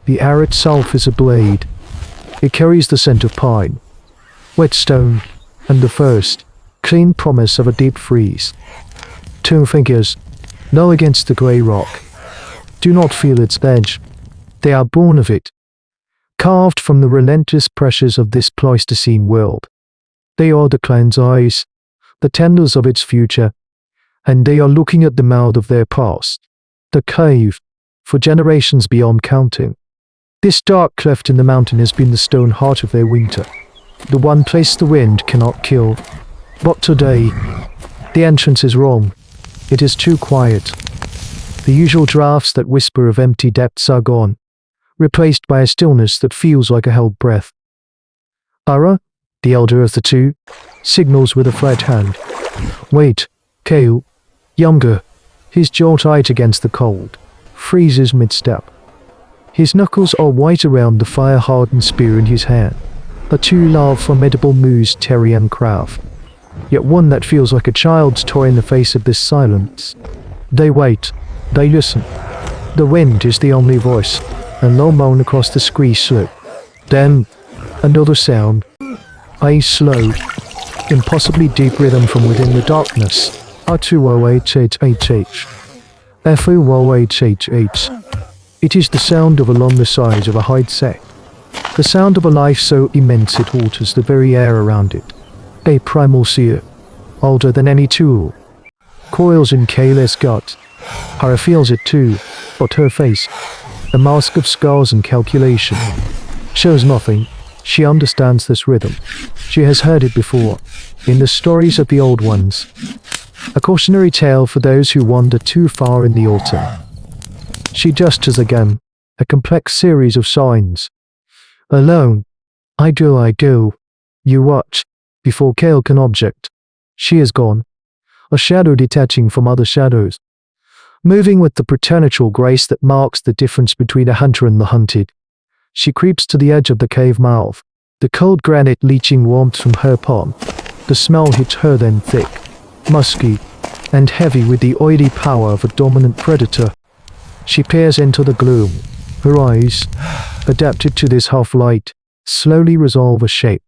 The air itself is a blade. It carries the scent of pine, whetstone, and the first, clean promise of a deep freeze. 2 fingers, null against the grey rock. Do not feel its edge. They are born of it, carved from the relentless pressures of this Pleistocene world. They are the clan's eyes, the tenders of its future, and they are looking at the mouth of their past, the cave, for generations beyond counting. This dark cleft in the mountain has been the stone heart of their winter, the one place the wind cannot kill. But today, the entrance is wrong. It is too quiet. The usual drafts that whisper of empty depths are gone, replaced by a stillness that feels like a held breath. Ara, the elder of the two, signals with a flat hand. Wait, Kale, younger, his jaw tight against the cold, freezes mid-step. His knuckles are white around the fire-hardened spear in his hand, a too large formidable moose Terrian craft, yet one that feels like a child's toy in the face of this silence. They wait, they listen. The wind is the only voice, a low moan across the scree slope. Then, another sound, a slow, impossibly deep rhythm from within the darkness. R208HH. FOOHHH. It is the sound of along the sides of a hide sack. The sound of a life so immense it alters the very air around it. A primal seer, older than any tool, coils in Kayla's gut. Hara feels it too, but her face, the mask of scars and calculation, shows nothing. She understands this rhythm. She has heard it before, in the stories of the old ones. A cautionary tale for those who wander too far in the autumn. She gestures again, a complex series of signs. Alone. I do. You watch, before Kale can object. She is gone. A shadow detaching from other shadows. Moving with the preternatural grace that marks the difference between a hunter and the hunted. She creeps to the edge of the cave mouth, the cold granite leaching warmth from her palm. The smell hits her then thick, musky, and heavy with the oily power of a dominant predator. She peers into the gloom. Her eyes, adapted to this half-light, slowly resolve a shape.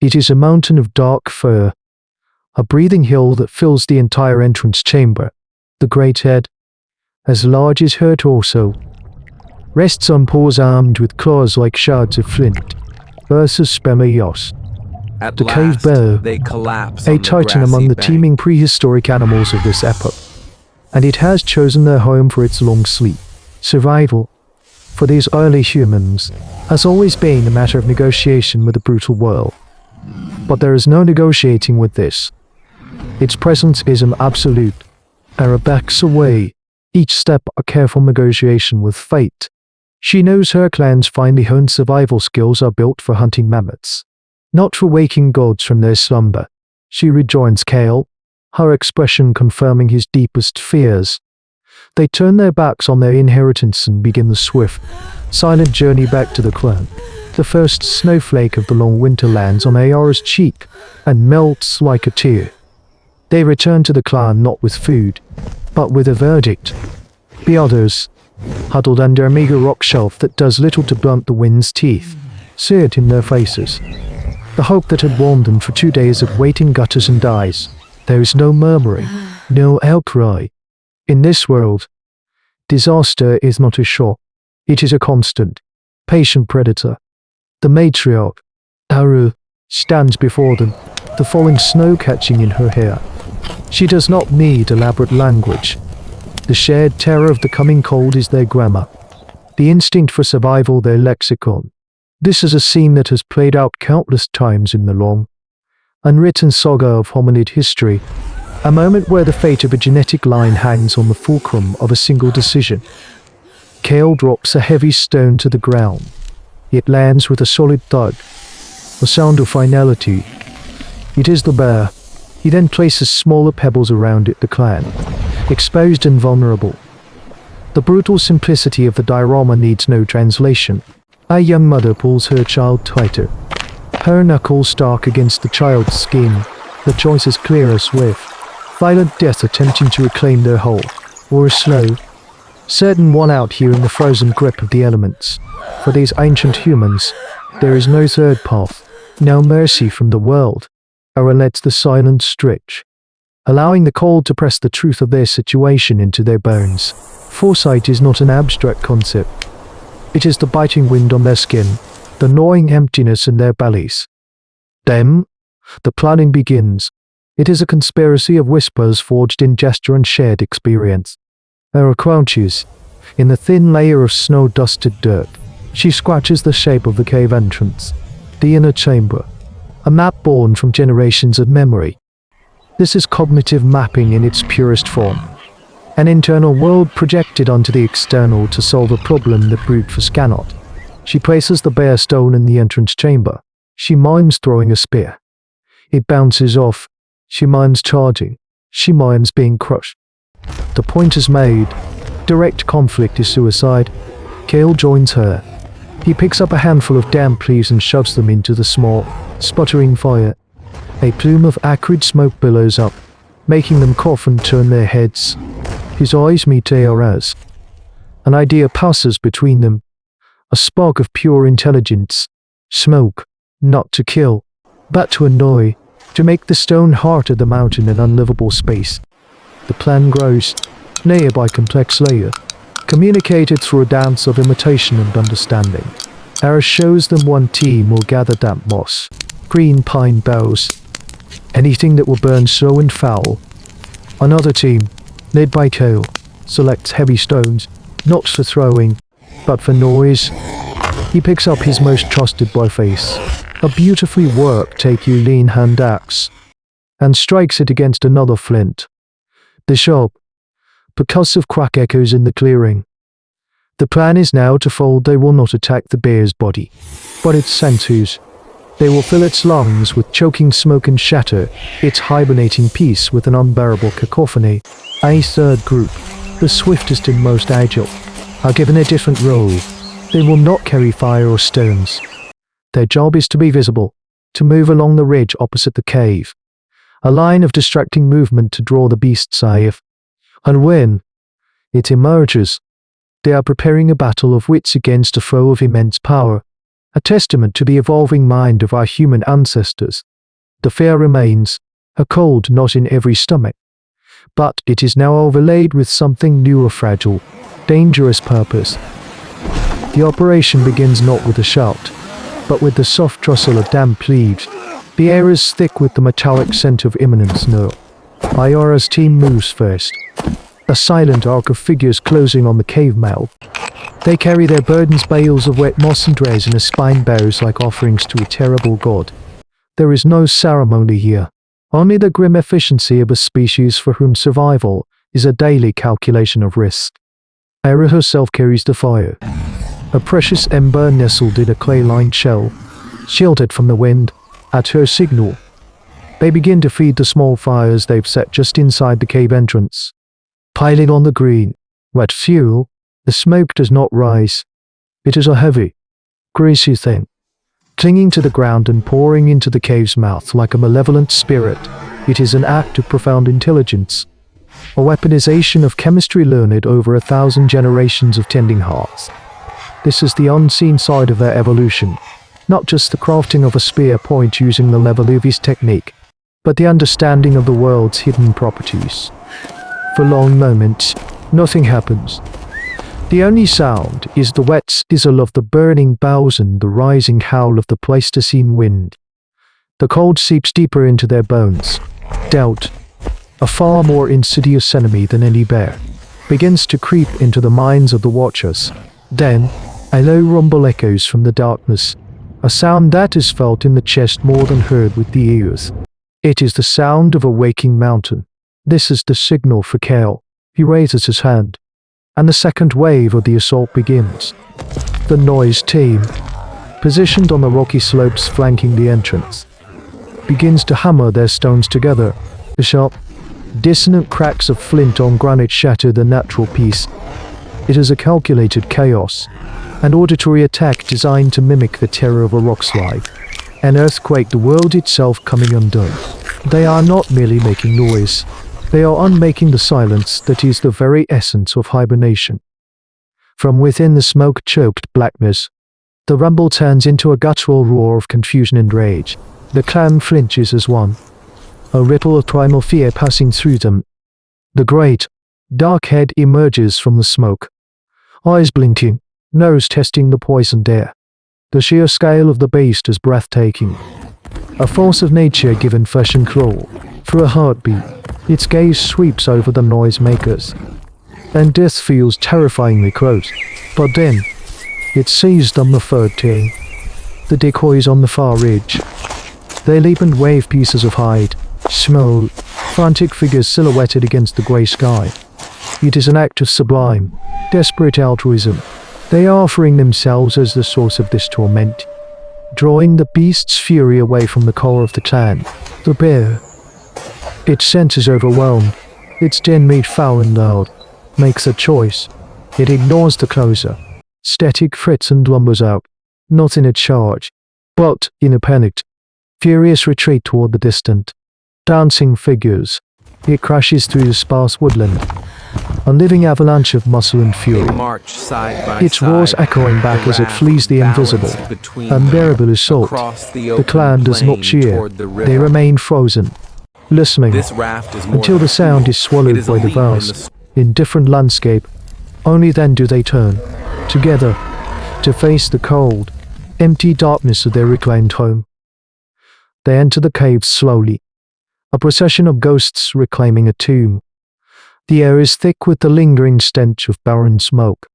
It is a mountain of dark fur, a breathing hill that fills the entire entrance chamber. The great head, as large as her torso, rests on paws armed with claws like shards of flint. Versus Spemaios. At the last, cave bear, they collapse a titan among the teeming prehistoric animals of this epoch, and it has chosen their home for its long sleep. Survival, for these early humans, has always been a matter of negotiation with the brutal world. But there is no negotiating with this. Its presence is an absolute. Ara backs away, each step a careful negotiation with fate. She knows her clan's finely honed survival skills are built for hunting mammoths, not for waking gods from their slumber. She rejoins Kale, her expression confirming his deepest fears. They turn their backs on their inheritance and begin the swift, silent journey back to the clan. The first snowflake of the long winter lands on Ayara's cheek and melts like a tear. They return to the clan not with food, but with a verdict. The others, huddled under a meager rock shelf that does little to blunt the wind's teeth, see it in their faces. The hope that had warmed them for 2 days of waiting gutters and dies. There is no murmuring, no outcry. In this world, disaster is not a shock. It is a constant, patient predator. The matriarch, Aru, stands before them, the falling snow catching in her hair. She does not need elaborate language. The shared terror of the coming cold is their grammar, the instinct for survival their lexicon. This is a scene that has played out countless times in the long, unwritten saga of hominid history, a moment where the fate of a genetic line hangs on the fulcrum of a single decision. Kale drops a heavy stone to the ground. It lands with a solid thud, a sound of finality. It is the bear. He then places smaller pebbles around it, the clan, exposed and vulnerable. The brutal simplicity of the diorama needs no translation. A young mother pulls her child tighter, her knuckles stark against the child's skin. The choice is clear as swift. Violent death attempting to reclaim their whole, or a slow, certain one out here in the frozen grip of the elements. For these ancient humans, there is no third path, no mercy from the world. Ara lets the silence stretch, allowing the cold to press the truth of their situation into their bones. Foresight is not an abstract concept. It is the biting wind on their skin, the gnawing emptiness in their bellies. Then, the planning begins. It is a conspiracy of whispers forged in gesture and shared experience. Ara crouches in the thin layer of snow-dusted dirt. She scratches the shape of the cave entrance, the inner chamber, a map born from generations of memory. This is cognitive mapping in its purest form, an internal world projected onto the external to solve a problem that brute force cannot. She places the bare stone in the entrance chamber. She mimes throwing a spear. It bounces off. She mimes charging. She mimes being crushed. The point is made. Direct conflict is suicide. Kale joins her. He picks up a handful of damp leaves and shoves them into the small, sputtering fire. A plume of acrid smoke billows up, making them cough and turn their heads. His eyes meet Ara's. An idea passes between them. A spark of pure intelligence. Smoke, not to kill, but to annoy, to make the stone heart of the mountain an unlivable space. The plan grows, layer by complex layer, communicated through a dance of imitation and understanding. Ara shows them one team will gather damp moss, green pine boughs, anything that will burn slow and foul. Another team, led by Kale, selects heavy stones, not for throwing, but for noise. He picks up his most trusted by face, a beautifully worked take-you lean hand axe, and strikes it against another flint. The sharp, percussive crack echoes in the clearing. The plan is now to fold. They will not attack the bear's body, but its senses. They will fill its lungs with choking smoke and shatter its hibernating peace with an unbearable cacophony. A third group, the swiftest and most agile, are given a different role. They will not carry fire or stones. Their job is to be visible, to move along the ridge opposite the cave, a line of distracting movement to draw the beast's eye. And when it emerges, they are preparing a battle of wits against a foe of immense power, a testament to the evolving mind of our human ancestors. The fear remains, a cold not in every stomach, but it is now overlaid with something new, a fragile, dangerous purpose. The operation begins not with a shout, but with the soft rustle of damp leaves. The air is thick with the metallic scent of imminent snow. Ayara's team moves first, a silent arc of figures closing on the cave mouth. They carry their burdens, bales of wet moss and resin as spine boughs like offerings to a terrible god. There is no ceremony here, only the grim efficiency of a species for whom survival is a daily calculation of risk. Ara herself carries the fire, a precious ember nestled in a clay-lined shell, shielded from the wind. At her signal, they begin to feed the small fires they've set just inside the cave entrance. Piling on the green, wet fuel, the smoke does not rise. It is a heavy, greasy thing, clinging to the ground and pouring into the cave's mouth like a malevolent spirit. It is an act of profound intelligence, a weaponization of chemistry learned over 1,000 generations of tending hearts. This is the unseen side of their evolution, not just the crafting of a spear point using the Leveluvi's technique, but the understanding of the world's hidden properties. For long moments, nothing happens. The only sound is the wet sizzle of the burning boughs and the rising howl of the Pleistocene wind. The cold seeps deeper into their bones. Doubt, a far more insidious enemy than any bear, begins to creep into the minds of the watchers. Then, a low rumble echoes from the darkness, a sound that is felt in the chest more than heard with the ears. It is the sound of a waking mountain. This is the signal for Kale. He raises his hand, and the second wave of the assault begins. The noise team, positioned on the rocky slopes flanking the entrance, begins to hammer their stones together. The sharp, dissonant cracks of flint on granite shatter the natural peace. It is a calculated chaos, an auditory attack designed to mimic the terror of a rockslide, an earthquake, the world itself coming undone. They are not merely making noise. They are unmaking the silence that is the very essence of hibernation. From within the smoke-choked blackness, the rumble turns into a guttural roar of confusion and rage. The clan flinches as one, a ripple of primal fear passing through them. The great, dark head emerges from the smoke, eyes blinking, nose testing the poisoned air. The sheer scale of the beast is breathtaking. A force of nature given flesh and claw. For a heartbeat, its gaze sweeps over the noisemakers, and death feels terrifyingly close. But then, it sees them the third time. The decoys on the far ridge. They leap and wave pieces of hide, small, frantic figures silhouetted against the grey sky. It is an act of sublime, desperate altruism. They are offering themselves as the source of this torment, drawing the beast's fury away from the core of the clan. The bear, its senses overwhelmed, its den made foul and loud, makes a choice. It ignores the closer. Static frets and lumbers out, not in a charge, but in a panicked, furious retreat toward the distant, dancing figures. It crashes through the sparse woodland, a living avalanche of muscle and fury. Its roars echoing back as it flees the invisible, unbearable assault. The clan does not cheer. They remain frozen, listening, until the sound is swallowed by the vast, indifferent landscape. Only then do they turn, together, to face the cold, empty darkness of their reclaimed home. They enter the caves slowly, a procession of ghosts reclaiming a tomb. The air is thick with the lingering stench of barren smoke,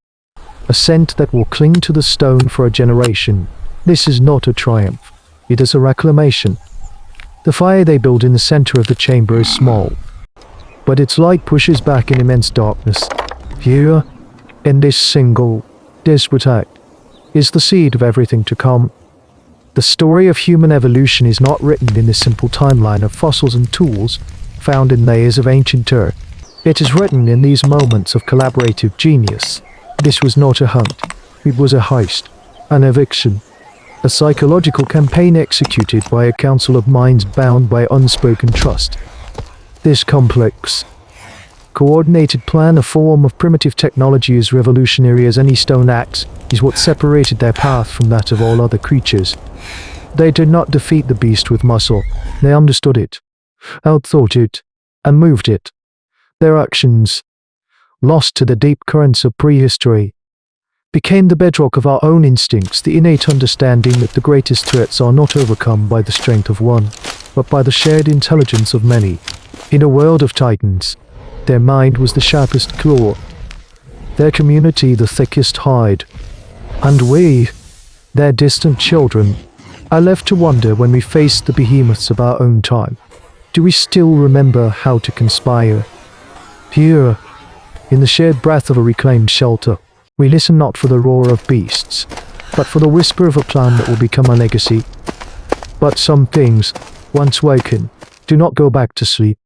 a scent that will cling to the stone for a generation. This is not a triumph, it is a reclamation. The fire they build in the center of the chamber is small, but its light pushes back in immense darkness. Here, in this single, desperate act, is the seed of everything to come. The story of human evolution is not written in the simple timeline of fossils and tools found in layers of ancient earth. It is written in these moments of collaborative genius. This was not a hunt. It was a heist, an eviction, a psychological campaign executed by a council of minds bound by unspoken trust. This complex, coordinated plan, a form of primitive technology as revolutionary as any stone axe, is what separated their path from that of all other creatures. They did not defeat the beast with muscle. They understood it, outthought it, and moved it. Their actions, lost to the deep currents of prehistory, became the bedrock of our own instincts, the innate understanding that the greatest threats are not overcome by the strength of one, but by the shared intelligence of many. In a world of titans, their mind was the sharpest claw, their community the thickest hide, and we, their distant children, are left to wonder when we face the behemoths of our own time. Do we still remember how to conspire? Here, in the shared breath of a reclaimed shelter, we listen not for the roar of beasts, but for the whisper of a plan that will become a legacy. But some things, once waken, do not go back to sleep.